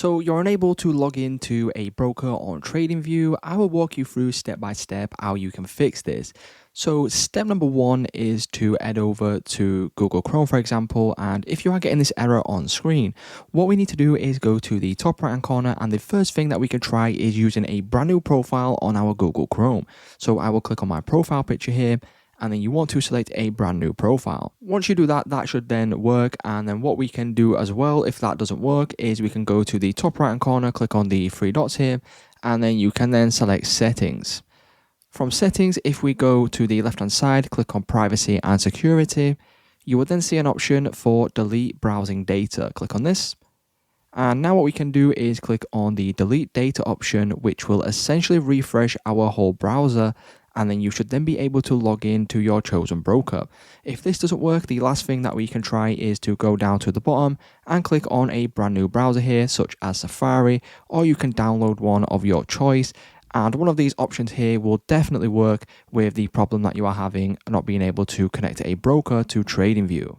So you're unable to log into a broker on TradingView. I will walk you through step by step how you can fix this. So step number one is to head over to Google Chrome, for example. And if you are getting this error on screen, what we need to do is go to the top right hand corner. And the first thing that we can try is using a brand new profile on our Google Chrome. So I will click on my profile picture here. And then you want to select a brand new profile. Once you do that, that should then work. And then what we can do as well, if that doesn't work, is we can go to the top right hand corner, click on the three dots here, and then you can then select settings. From settings, if we go to the left hand side, click on privacy and security, you will then see an option for delete browsing data. Click on this. And now what we can do is click on the delete data option, which will essentially refresh our whole browser. And then you should then be able to log in to your chosen broker. If this doesn't work, the last thing that we can try is to go down to the bottom and click on a brand new browser here, such as Safari, or you can download one of your choice. And one of these options here will definitely work with the problem that you are having not being able to connect a broker to TradingView.